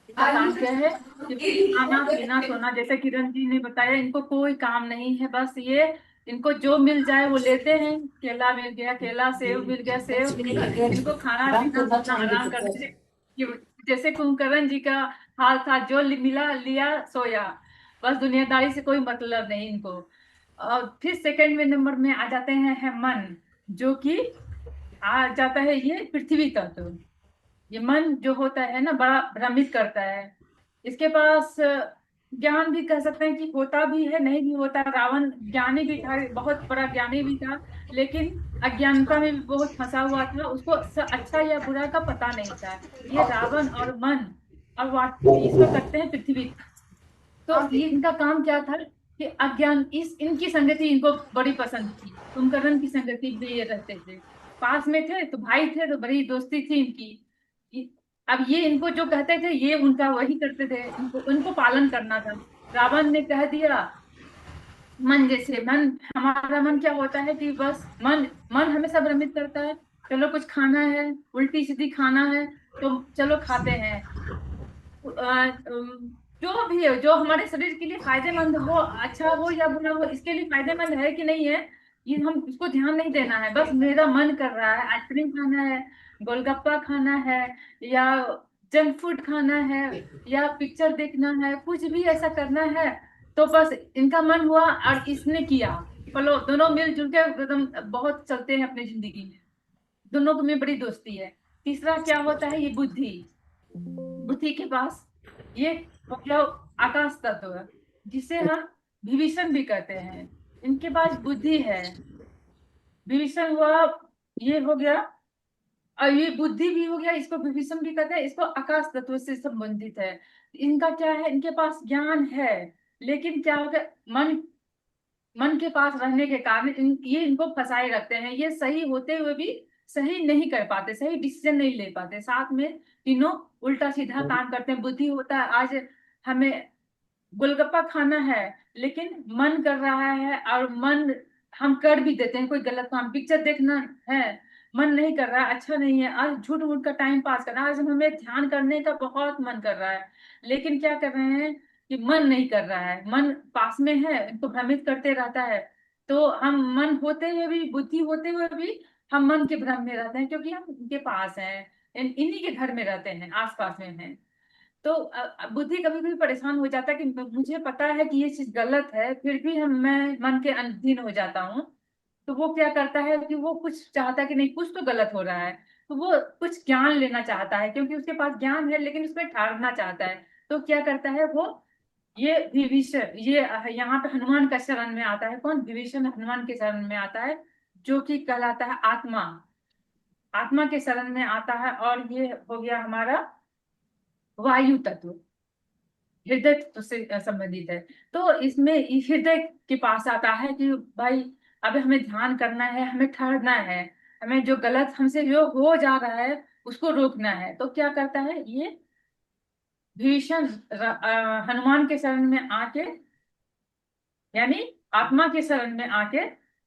इसका काम क्या है कि खाना पीना सोना, जैसे किरण जी ने बताया, इनको कोई काम नहीं है, बस ये इनको जो मिल जाए वो लेते हैं। केला मिल गया केला, सेब मिल गया सेब, इनको खाना पीना सोना आराम करते हैं। जैसे कुंभकर्ण जी का हाल था, जो मिला लिया सोया, बस दुनियादारी से कोई मतलब नहीं इनको। और फिर सेकंड में नंबर में आ जाते हैं मन, जो कि आ जाता है ये पृथ्वी तत्व। ये मन जो होता है ना, बड़ा भ्रमित करता है। इसके पास ज्ञान भी कह सकते हैं कि होता भी है, नहीं भी होता। रावण ज्ञानी भी था, बहुत बड़ा ज्ञानी भी था, लेकिन अज्ञानता में भी बहुत फंसा हुआ था, उसको अच्छा या बुरा का पता नहीं था। ये रावण और मन और इसको करते हैं पृथ्वी। तो ये इनका काम क्या था कि अज्ञान, इस इनकी संगति इनको बड़ी पसंद थी। कुंभकर्ण की संगति में ये रहते थे, पास में थे तो भाई थे, तो बड़ी दोस्ती थी इनकी। अब ये इनको जो कहते थे ये उनका वही करते थे, इनको उनको पालन करना था। रावण ने कह दिया, मन जैसे मन, हमारा मन क्या होता है कि बस मन मन हमेशा भ्रमित करता है। चलो कुछ खाना है, उल्टी सीधी खाना है, तो चलो खाते हैं। जो भी है, जो हमारे शरीर के लिए फायदेमंद हो, अच्छा हो या बुरा हो, इसके लिए फायदेमंद है कि नहीं है, ये हम इसको ध्यान नहीं देना है। बस मेरा मन कर रहा है आइसक्रीम खाना है, गोलगप्पा खाना है, या जंक फूड खाना है, या पिक्चर देखना है, कुछ भी ऐसा करना है, तो बस इनका मन हुआ और इसने किया। चलो दोनों मिलजुल के एकदम बहुत चलते हैं अपनी जिंदगी में, दोनों में बड़ी दोस्ती है। तीसरा क्या होता है, ये बुद्धि। बुद्धि के पास ये मतलब आकाश तत्व है, जिसे हम विभीषण भी कहते हैं। इनके पास बुद्धि है, विभीषण हुआ, ये हो गया। और ये बुद्धि भी हो गया, इसको विभीषण भी कहते हैं, इसको आकाश तत्व से संबंधित है। इनका क्या है, इनके पास ज्ञान है, लेकिन क्या हो गया, मन मन के पास रहने के कारण ये इनको फंसाए रखते हैं। ये सही होते हुए भी सही नहीं कर पाते, सही डिसीजन नहीं ले पाते, साथ में तीनों उल्टा सीधा काम करते हैं। बुद्धि होता है आज हमें गोलगप्पा खाना है, लेकिन मन कर रहा है, और मन हम कर भी देते हैं, कोई गलत काम, पिक्चर देखना है, मन नहीं कर रहा है, अच्छा नहीं है, आज झूठ मूठ का टाइम पास करना, आज हमें ध्यान करने का बहुत मन कर रहा है, लेकिन क्या कर रहे हैं कि मन नहीं कर रहा है, मन पास में है, इनको भ्रमित करते रहता है। तो हम मन होते हुए भी, बुद्धि होते हुए भी हम मन के भ्रम में रहते हैं, क्योंकि हम इनके पास हैं, इन्हीं के घर में रहते हैं, आसपास में हैं। तो बुद्धि कभी कभी परेशान हो जाता है कि मुझे पता है कि ये चीज गलत है, फिर भी मैं मन के अधीन हो जाता हूँ। तो वो क्या करता है कि वो कुछ चाहता है कि नहीं, कुछ तो गलत हो रहा है, तो वो कुछ ज्ञान लेना चाहता है, क्योंकि उसके पास ज्ञान है, लेकिन उसमें ठहरना चाहता है। तो क्या करता है वो, ये विभीषण, ये यहाँ पे हनुमान का शरण में आता है। कौन? विभीषण हनुमान के शरण में आता है, जो कि कहलाता है आत्मा। आत्मा के शरण में आता है, और ये हो गया हमारा वायु तत्व, हृदय तत्व से संबंधित है। तो इसमें हृदय के पास आता है कि भाई अब हमें ध्यान करना है, हमें ठहरना है, हमें जो गलत हमसे जो हो जा रहा है उसको रोकना है। तो क्या करता है ये भीषण हनुमान के शरण में आके, यानी आत्मा के शरण में आके,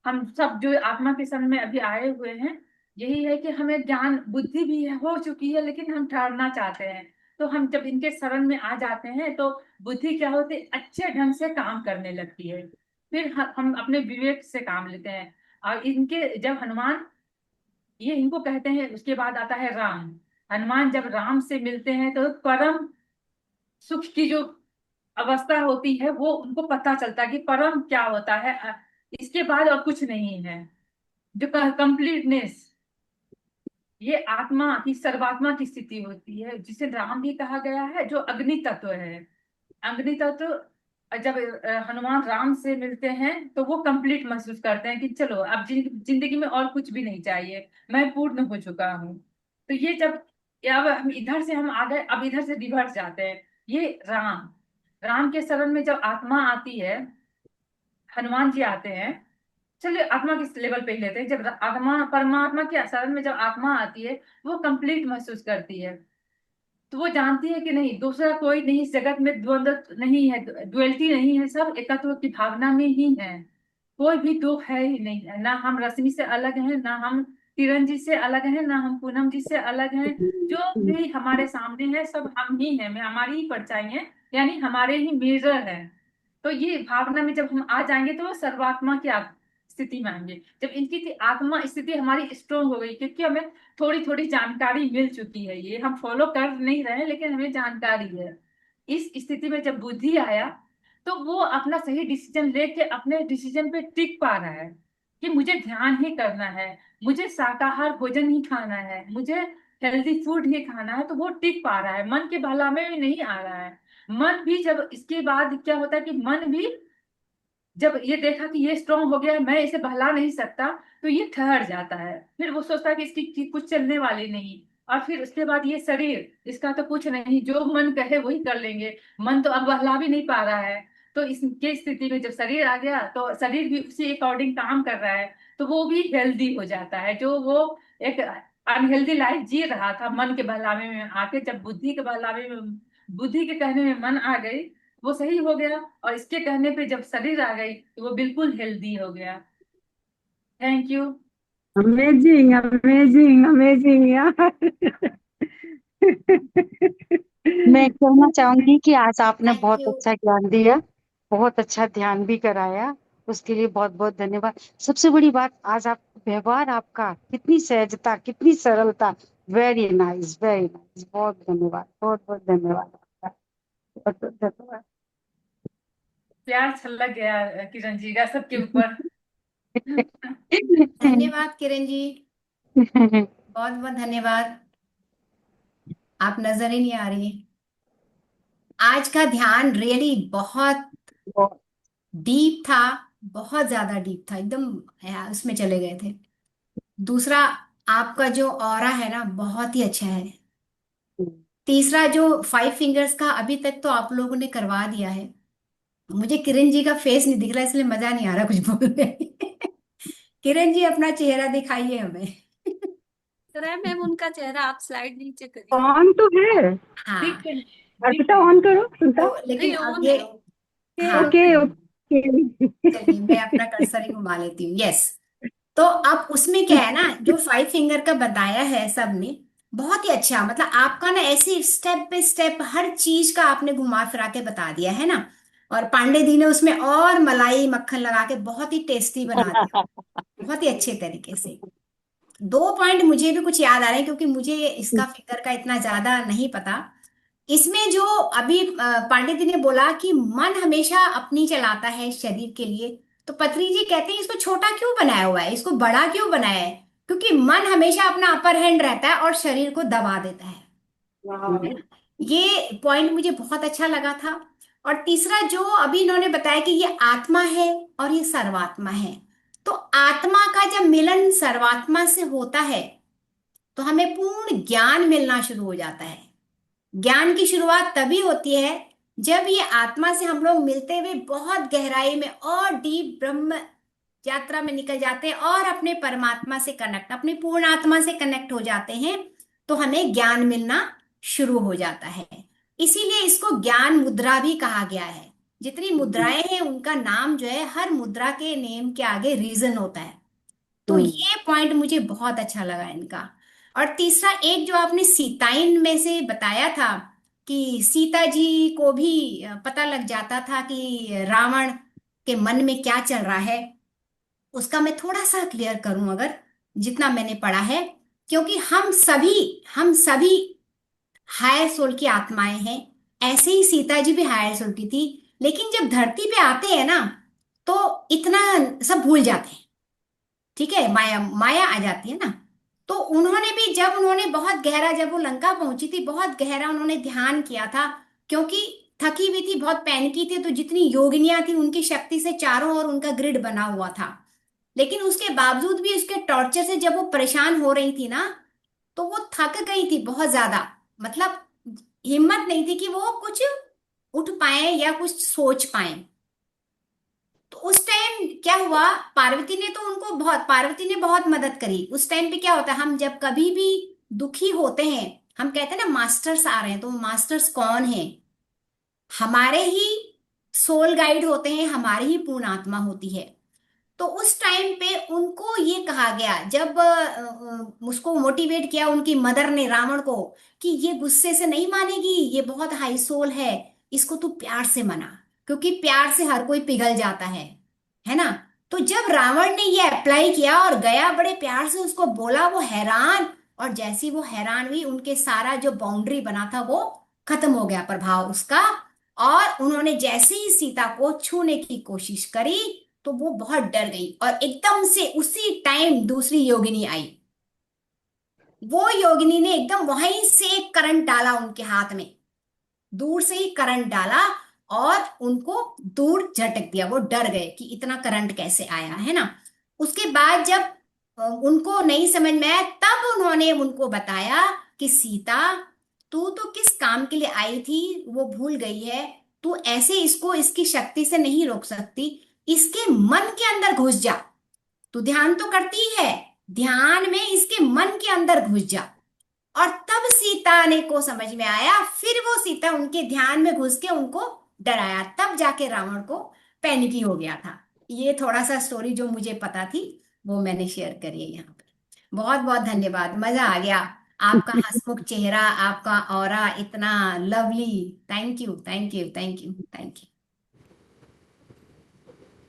हम सब जो आत्मा के शरण में अभी आए हुए हैं, यही है कि हमें ज्ञान बुद्धि भी हो चुकी है, लेकिन हम ठहरना चाहते हैं। तो हम जब इनके शरण में आ जाते हैं, तो बुद्धि क्या होती है, अच्छे ढंग से काम करने लगती है। फिर हम अपने विवेक से काम लेते हैं। और इनके जब हनुमान, ये इनको कहते हैं, उसके बाद आता है राम। हनुमान जब राम से मिलते हैं, तो परम सुख की जो अवस्था होती है, वो उनको पता चलता है कि परम क्या होता है, इसके बाद और कुछ नहीं है, जो कंप्लीटनेस, ये आत्मा की, सर्वात्मा की स्थिति होती है, जिसे राम भी कहा गया है, जो अग्नि तत्व है। अग्नि तत्व जब हनुमान राम से मिलते हैं, तो वो कंप्लीट महसूस करते हैं कि चलो अब जिंदगी में और कुछ भी नहीं चाहिए, मैं पूर्ण हो चुका हूँ। तो ये जब, अब हम इधर से हम आ गए, अब इधर से रिवर्स जाते हैं। ये राम, राम के शरण में जब आत्मा आती है, हनुमान जी आते हैं, चलिए आत्मा किस लेवल पे ही लेते हैं। जब आत्मा, परमात्मा के शरण में जब आत्मा आती है, वो कंप्लीट महसूस करती है। तो वो जानती है कि नहीं, दूसरा कोई नहीं, इस जगत में द्वंद्व नहीं है, डुअलिटी नहीं है, सब एकत्व की भावना में ही है, कोई भी दो है ही नहीं है। ना हम रश्मि से अलग हैं, ना हम किरण जी से अलग हैं, ना हम पूनम जी से अलग हैं। जो भी हमारे सामने है, सब हम ही हैं, हमारी ही परछाई है, यानी हमारे ही मिरर है। तो ये भावना में जब हम आ जाएंगे, तो वो सर्वात्मा की स्थिति में आएंगे। जब इनकी आत्मा स्थिति हमारी स्ट्रोंग हो गई, क्योंकि हमें थोड़ी थोड़ी जानकारी मिल चुकी है, ये हम फॉलो कर नहीं रहे हैं, लेकिन हमें जानकारी है। इस स्थिति में जब बुद्धि आया, तो वो अपना सही डिसीजन लेके अपने डिसीजन पे टिक पा रहा है कि मुझे ध्यान ही करना है, मुझे शाकाहार भोजन ही खाना है, मुझे हेल्दी फूड ही खाना है। तो वो टिक पा रहा है, मन के बहलावे में नहीं आ रहा है। मन भी जब, इसके बाद क्या होता है कि मन भी जब ये देखा कि ये स्ट्रांग हो गया है, मैं इसे बहला नहीं सकता, तो ये ठहर जाता है। फिर वो सोचता है कि इसकी कुछ चलने वाली नहीं। और फिर उसके बाद ये शरीर, इसका तो कुछ नहीं, जो मन कहे वही कर लेंगे, मन तो अब बहला भी नहीं पा रहा है। तो इसके स्थिति में जब शरीर आ गया, तो शरीर भी उसी अकॉर्डिंग काम कर रहा है, तो वो भी हेल्दी हो जाता है। जो वो एक अनहेल्दी लाइफ जी रहा था मन के बहलावे में आके, जब बुद्धि के बहलावे में, बुद्धि के कहने में मन आ गई, वो सही हो गया। और इसके कहने पे जब शरीर आ गई, तो वो बिल्कुल हेल्दी हो गया। Thank you. Amazing amazing amazing यार। मैं कहना चाहूंगी कि आज आपने थैंक बहुत यू। अच्छा ज्ञान दिया, बहुत अच्छा ध्यान भी कराया, उसके लिए बहुत बहुत धन्यवाद। सबसे बड़ी बात, आज आप व्यवहार आपका कितनी सहजता, कितनी सरलता, वेरी नाइस वेरी नाइस। बहुत धन्यवाद, बहुत बहुत धन्यवाद आपका, बहुत बहुत धन्यवाद। प्यार छलक गया किरण जी का सबके ऊपर। धन्यवाद किरण जी, बहुत बहुत धन्यवाद। आप नजर ही नहीं आ रही। आज का ध्यान रियली बहुत डीप था, बहुत ज्यादा डीप था, एकदम उसमें चले गए थे। दूसरा, आपका जो ऑरा है ना, बहुत ही अच्छा है। तीसरा, जो 5 फिंगर्स का अभी तक तो आप लोगों ने करवा दिया है। मुझे किरण जी का फेस नहीं दिख रहा, इसलिए मजा नहीं आ रहा कुछ बोलने। किरण जी, अपना चेहरा दिखाइए हमें। है मैम उनका चेहरा, आप स्लाइड नीचे करिए। ऑन तो है, ठीक हाँ, है, ठीक अर्पिता है। ऑन करो सुनता। तो लेकिन नहीं अब ऑन ये है। हाँ ओके ओके। चलिए मैं अपना कर्सर ही घुमा लेती हूँ। यस। तो अब उसमें क्या है ना, जो 5 फिंगर का बताया है सबने, बहुत ही अच्छा, मतलब आपका ना ऐसे स्टेप बाय स्टेप हर चीज का आपने घुमा फिरा के बता दिया है ना। और पांडे दी ने उसमें और मलाई मक्खन लगा के बहुत ही टेस्टी बना दिया, बहुत ही अच्छे तरीके से। 2 पॉइंट मुझे भी कुछ याद आ रहे हैं, क्योंकि मुझे इसका फिगर का इतना ज्यादा नहीं पता। इसमें जो अभी पांडित जी ने बोला कि मन हमेशा अपनी चलाता है शरीर के लिए, तो पत्री जी कहते हैं इसको छोटा क्यों बनाया हुआ है, इसको बड़ा क्यों बनाया है? क्योंकि मन हमेशा अपना अपर हैंड रहता है और शरीर को दबा देता है। है ना? ये पॉइंट मुझे बहुत अच्छा लगा था। और तीसरा जो अभी इन्होंने बताया कि ये आत्मा है और ये सर्वात्मा है, तो आत्मा का जब मिलन सर्वात्मा से होता है तो हमें पूर्ण ज्ञान मिलना शुरू हो जाता है। ज्ञान की शुरुआत तभी होती है जब ये आत्मा से हम लोग मिलते हुए बहुत गहराई में और डीप ब्रह्म यात्रा में निकल जाते हैं और अपने परमात्मा से कनेक्ट, अपनी पूर्ण आत्मा से कनेक्ट हो जाते हैं, तो हमें ज्ञान मिलना शुरू हो जाता है। इसीलिए इसको ज्ञान मुद्रा भी कहा गया है। जितनी मुद्राएं हैं उनका नाम जो है, हर मुद्रा के नेम के आगे रीजन होता है। तो ये पॉइंट मुझे बहुत अच्छा लगा इनका। और तीसरा एक जो आपने सीताइन में से बताया था कि सीता जी को भी पता लग जाता था कि रावण के मन में क्या चल रहा है, उसका मैं थोड़ा सा क्लियर करूं अगर, जितना मैंने पढ़ा है। क्योंकि हम सभी हायर सोल की आत्माएं हैं। ऐसे ही सीता जी भी हायर सोल की थी, लेकिन जब धरती पे आते हैं ना, तो इतना सब भूल जाते हैं। ठीक है, माया माया आ जाती है ना। तो उन्होंने भी, जब उन्होंने बहुत गहरा, जब वो लंका पहुंची थी, बहुत गहरा उन्होंने ध्यान किया था। क्योंकि थकी हुई थी, बहुत पैनिकी थी, तो जितनी योगिनियां थी उनकी शक्ति से चारों ओर उनका ग्रिड बना हुआ था। लेकिन उसके बावजूद भी उसके टॉर्चर से जब वो परेशान हो रही थी ना, तो वो थक गई थी बहुत ज्यादा। मतलब हिम्मत नहीं थी कि वो कुछ उठ पाए या कुछ सोच पाए। तो उस टाइम क्या हुआ, पार्वती ने बहुत मदद करी। उस टाइम पे क्या होता है, हम जब कभी भी दुखी होते हैं, हम कहते हैं ना मास्टर्स आ रहे हैं, तो मास्टर्स कौन है? हमारे ही सोल गाइड होते हैं, हमारी ही पूर्ण आत्मा होती है। तो उस टाइम पे उनको ये कहा गया, जब उसको मोटिवेट किया उनकी मदर ने रावण को, कि ये गुस्से से नहीं मानेगी, ये बहुत हाई सोल है, इसको तू प्यार से मना, क्योंकि प्यार से हर कोई पिघल जाता है ना। तो जब रावण ने ये अप्लाई किया और गया, बड़े प्यार से उसको बोला, वो हैरान। और जैसी वो हैरान हुई, उनके सारा जो बाउंड्री बना था वो खत्म हो गया, प्रभाव उसका। और उन्होंने जैसे ही सीता को छूने की कोशिश करी, तो वो बहुत डर गई, और एकदम से उसी टाइम दूसरी योगिनी आई। वो योगिनी ने एकदम वहीं से एक करंट डाला उनके हाथ में, दूर से ही करंट डाला, और उनको दूर झटक दिया। वो डर गए कि इतना करंट कैसे आया, है ना। उसके बाद जब उनको नहीं समझ में आया, तब उन्होंने उनको बताया कि सीता, तू तो किस काम के लिए आई थी वो भूल गई है। तू ऐसे इसको इसकी शक्ति से नहीं रोक सकती, इसके मन के अंदर घुस जा। तू ध्यान तो करती है, ध्यान में इसके मन के अंदर घुस जा। और तब सीता ने को समझ में आया, फिर वो सीता उनके ध्यान में घुस के उनको डराया, तब जाके रावण को पैनिकी हो गया था। ये थोड़ा सा स्टोरी जो मुझे पता थी वो मैंने शेयर करी है यहाँ पे। बहुत बहुत धन्यवाद, मजा आ गया। आपका हंसमुख चेहरा, आपका ऑरा इतना lovely. Thank you, thank you, thank you, thank you.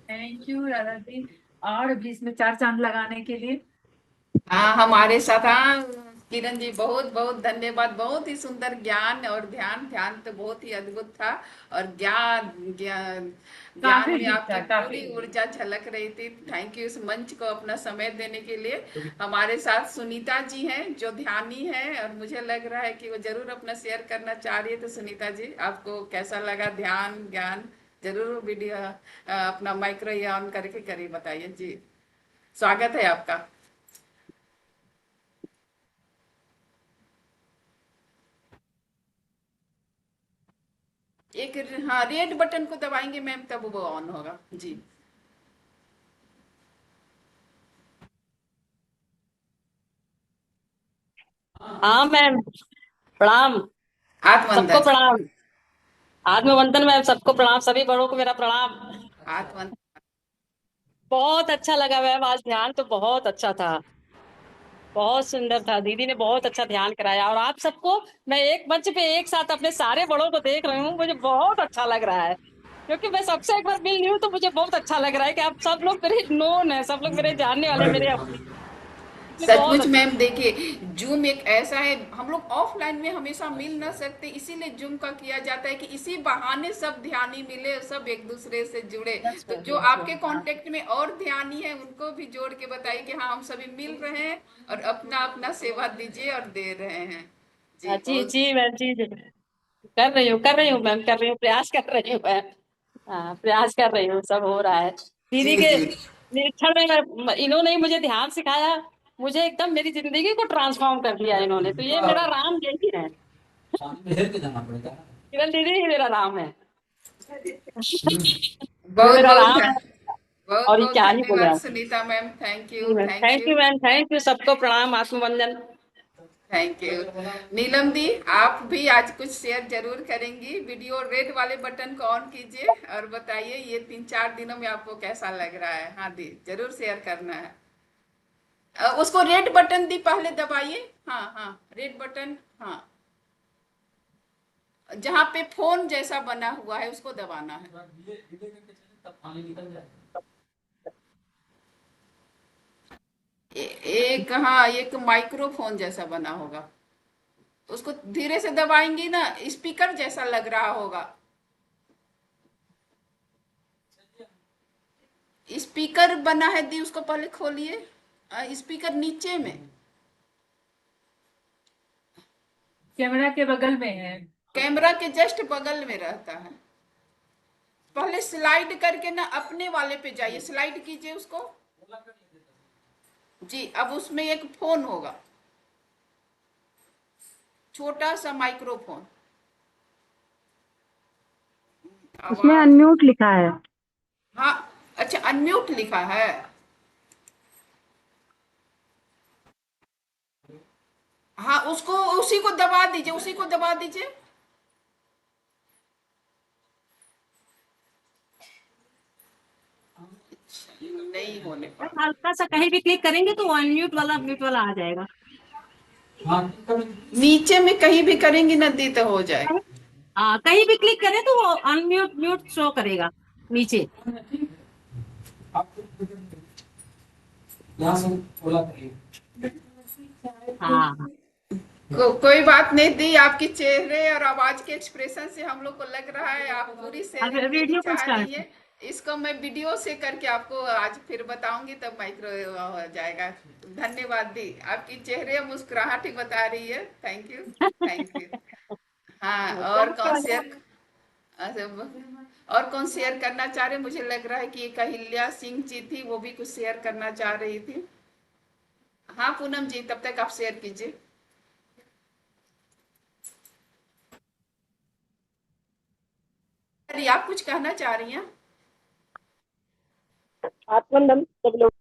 Thank you Radha ji. और भी इसमें चार चांद लगाने के लिए। हाँ, हमारे साथ, हाँ, किरण जी, बहुत बहुत धन्यवाद। बहुत ही सुंदर ज्ञान और ध्यान, ध्यान तो बहुत ही अद्भुत था। और ज्ञान ज्ञान ज्ञान काफी में डीप आपकी था, काफी पूरी डीप। ऊर्जा झलक रही थी। थैंक यू इस मंच को अपना समय देने के लिए। हमारे साथ सुनीता जी हैं जो ध्यानी है, और मुझे लग रहा है कि वो जरूर अपना शेयर करना चाह रही है। तो सुनीता जी, आपको कैसा लगा ध्यान ज्ञान? जरूर वीडियो अपना माइक्रो ये ऑन करके करिए, बताइए जी। स्वागत है आपका। एक, हाँ, रेड बटन को दबाएंगे मैम, तब वो ऑन होगा जी। हाँ मैम, प्रणाम। हाथ सबको अंदर। प्रणाम। आत्मवंदन मैम, सबको प्रणाम, सभी बड़ों को मेरा प्रणाम। आत्मन बहुत अच्छा लगा मैम, आज ध्यान तो बहुत अच्छा था, बहुत सुंदर था। दीदी ने बहुत अच्छा ध्यान कराया, और आप सबको मैं एक मंच पे एक साथ अपने सारे बड़ों को देख रही हूँ, मुझे बहुत अच्छा लग रहा है, क्योंकि मैं सबसे एक बार मिल रही हूँ, तो मुझे बहुत अच्छा लग रहा है कि आप सब लोग मेरे नोन है, सब लोग मेरे जानने वाले, मेरे अपने, इसलिए बहुत सचमुच अच्छा। मैम देखिए, जूम एक ऐसा है, हम लोग ऑफलाइन में हमेशा मिल ना सकते, इसीलिए जूम का किया जाता है कि इसी बहाने सब ध्यानी मिले, सब एक दूसरे से जुड़े। तो जो आपके कांटेक्ट में और ध्यानी है उनको भी जोड़ के बताइए कि हाँ, हम सभी मिल रहे हैं और अपना अपना सेवा दीजिए और दे रहे हैं। जी जी बहुत। जी मैम, जी जी, कर रही हूँ मैम, कर रही हूँ, प्रयास कर रही हूँ मैम। हाँ, प्रयास कर रही हूँ, सब हो रहा है। दीदी जी के जी। निरीक्षण में इन्होंने ही मुझे ध्यान सिखाया, मुझे एकदम मेरी जिंदगी को ट्रांसफॉर्म कर दिया इन्होंने, तो ये मेरा राम यही है, किरण दीदी ही मेरा राम है। ये बहुत मेरा बहुत राम है, बहुत और ये बहुत क्या ही बोले धन्यवाद आप। सुनीता मैम, थैंक यू जी ma'am, thank thank you you ma'am, thank you, सबको प्रणाम, आत्मवंदन। Thank you. नीलम दी, आप भी आज कुछ शेयर जरूर करेंगी। वीडियो रेड वाले बटन को ऑन कीजिए और बताइए ये 3-4 दिनों में आपको कैसा लग रहा है। हाँ दी, जरूर शेयर करना है। उसको रेड बटन दी पहले दबाइए। हाँ हाँ, रेड बटन, हाँ, जहाँ पे फोन जैसा बना हुआ है उसको दबाना है। एक, हाँ, एक माइक्रोफोन जैसा बना होगा, उसको धीरे से दबाएंगी ना, स्पीकर जैसा लग रहा होगा। स्पीकर बना है दी, उसको पहले खोलिए। स्पीकर नीचे में, कैमरा के बगल में है। कैमरा के जस्ट बगल में रहता है। पहले स्लाइड करके ना अपने वाले पे जाइए, स्लाइड कीजिए उसको। जी, अब उसमें एक फोन होगा, छोटा सा माइक्रोफोन। उसमें आवाज, अनम्यूट लिखा है। हाँ, अच्छा, अनम्यूट लिखा है। हाँ, उसको, उसी को दबा दीजिए, उसी को दबा दीजिए। नहीं होने पा रहा। हल्का सा कहीं भी क्लिक करेंगे तो अनम्यूट वाला म्यूट वाला आ जाएगा। नीचे में कहीं भी करेंगी ना दी तो हो जाएगा। हाँ, कहीं भी क्लिक करें तो वो अनम्यूट म्यूट शो करेगा नीचे। हाँ, कोई बात नहीं दी, आपके चेहरे और आवाज के एक्सप्रेशन से हम लोग को लग रहा है आप पूरी अब शेयरिंग देनी वीडियो को चाह रही स्टार्ट। है। इसको मैं वीडियो से करके आपको आज फिर बताऊंगी, तब माइक्रो हो जाएगा। धन्यवाद दी, आपकी चेहरे मुस्कुराहट ही बता रही है। Thank you thank you. हाँ, और कौन शेयर, और कौन शेयर करना चाह रहे? मुझे लग रहा है कि एक अहिल्या सिंह जी थी, वो भी कुछ शेयर करना चाह रही थी। हाँ पूनम जी, तब तक आप शेयर कीजिए। अरे, आप कुछ कहना चाह रही हैं? आत्मनंदन सब लोग,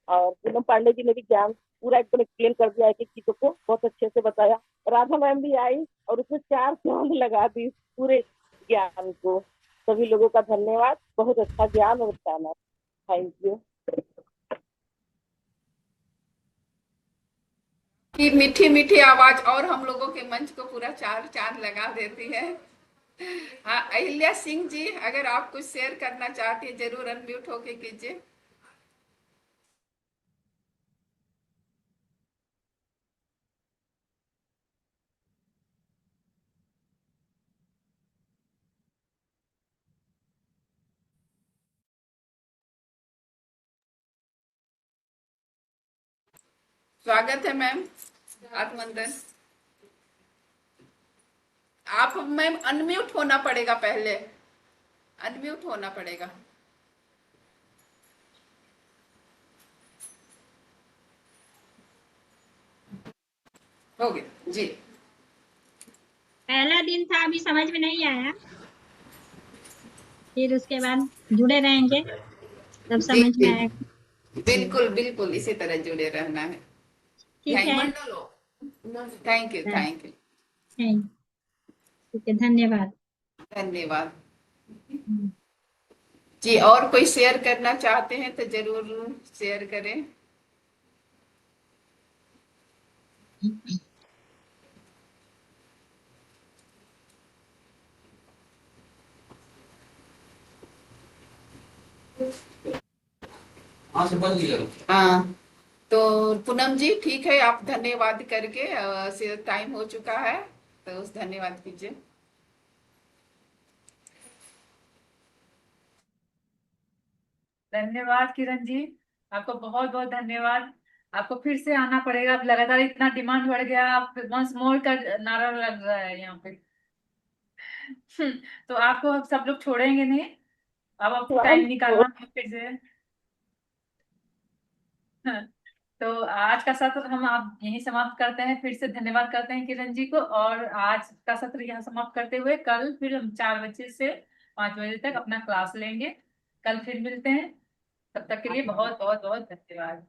और पूनम पांडे जी ने भी ज्ञान पूरा एकदम एक्सप्लेन कर दिया, एक एक चीजों को बहुत अच्छे से बताया। राधा मैम भी आई और उसने 4 चांद लगा दी पूरे ज्ञान को। सभी लोगों का धन्यवाद, बहुत अच्छा ज्ञान और बताना। Thank you. की मीठी मीठी आवाज और हम लोगों के मंच को पूरा 4 चांद लगा देती है। हाँ, अहिल्या सिंह जी, अगर आप कुछ शेयर करना चाहती है जरूर अनम्यूट होके कीजिए। स्वागत है मैम, आत्मनंदन। आप मैम अनम्यूट होना पड़ेगा, पहले अनम्यूट होना पड़ेगा। हो गया जी। पहला दिन था, अभी समझ में नहीं आया, फिर उसके बाद जुड़े रहेंगे तब जी समझ में जी, आएगा। बिल्कुल बिल्कुल, इसी तरह जुड़े रहना है। ठीक है। मंडलो, थैंक यू हाँ, थैंक यू। ठीक है, धन्यवाद। धन्यवाद जी। और कोई शेयर करना चाहते हैं तो जरूर शेयर करें। हाँ, तो पूनम जी ठीक है, आप धन्यवाद करके टाइम हो चुका है तो उस धन्यवाद कीजिए। धन्यवाद किरण जी, आपको बहुत बहुत धन्यवाद। आपको फिर से आना पड़ेगा, अब लगातार इतना डिमांड बढ़ गया, आप वंस मोर का नारा लग रहा है यहाँ पे। तो आपको अब सब लोग छोड़ेंगे नहीं, अब आपको टाइम निकालना है फिर से। तो आज का सत्र हम आप यहीं समाप्त करते हैं। फिर से धन्यवाद करते हैं किरण जी को, और आज का सत्र यहाँ समाप्त करते हुए कल फिर हम 4 बजे से 5 बजे तक अपना क्लास लेंगे। कल फिर मिलते हैं, तब तक के लिए बहुत बहुत बहुत धन्यवाद।